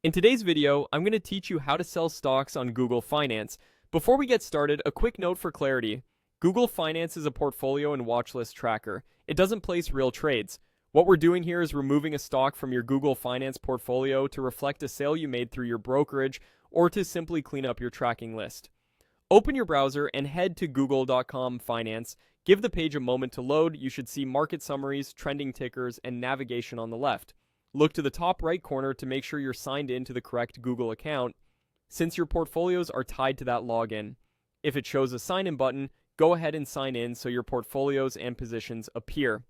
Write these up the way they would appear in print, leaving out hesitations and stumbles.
In today's video, I'm going to teach you how to sell stocks on Google Finance. Before we get started, a quick note for clarity. Google Finance is a portfolio and watchlist tracker. It doesn't place real trades. What we're doing here is removing a stock from your Google Finance portfolio to reflect a sale you made through your brokerage or to simply clean up your tracking list. Open your browser and head to google.com finance. Give the page a moment to load. You should see market summaries, trending tickers, and navigation on the left. Look to the top right corner to make sure you're signed in to the correct Google account, since your portfolios are tied to that login. If it shows a sign in button, go ahead and sign in so your portfolios and positions appear.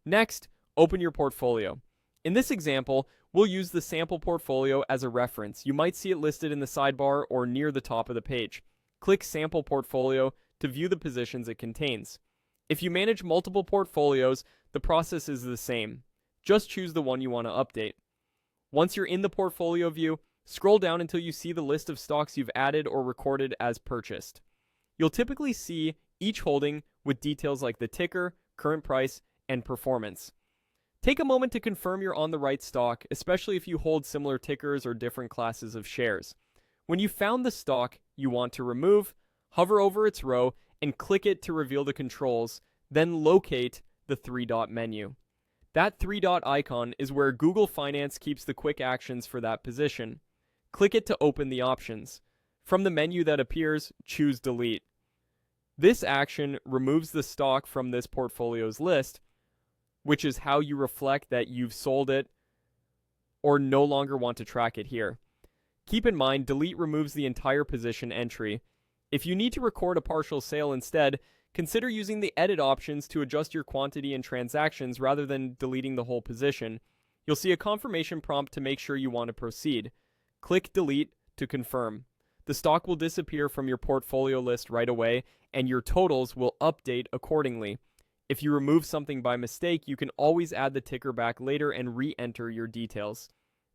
Next, open your portfolio. In this example, we'll use the sample portfolio as a reference. You might see it listed in the sidebar or near the top of the page. Click Sample Portfolio to view the positions it contains. If you manage multiple portfolios, the process is the same. Just choose the one you want to update. Once you're in the portfolio view, scroll down until you see the list of stocks you've added or recorded as purchased. You'll typically see each holding with details like the ticker, current price, and performance. Take a moment to confirm you're on the right stock, especially if you hold similar tickers or different classes of shares. When you found the stock you want to remove, hover over its row and click it to reveal the controls, then locate the three-dot menu. That three-dot icon is where Google Finance keeps the quick actions for that position. Click it to open the options. From the menu that appears, choose Delete. This action removes the stock from this portfolio's list, which is how you reflect that you've sold it or no longer want to track it here. Keep in mind, Delete removes the entire position entry. If you need to record a partial sale instead, consider using the edit options to adjust your quantity and transactions rather than deleting the whole position. You'll see a confirmation prompt to make sure you want to proceed. Click Delete to confirm. The stock will disappear from your portfolio list right away, and your totals will update accordingly. If you remove something by mistake, you can always add the ticker back later and re-enter your details.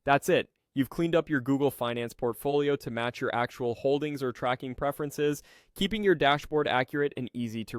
That's it. You've cleaned up your Google Finance portfolio to match your actual holdings or tracking preferences, keeping your dashboard accurate and easy to read.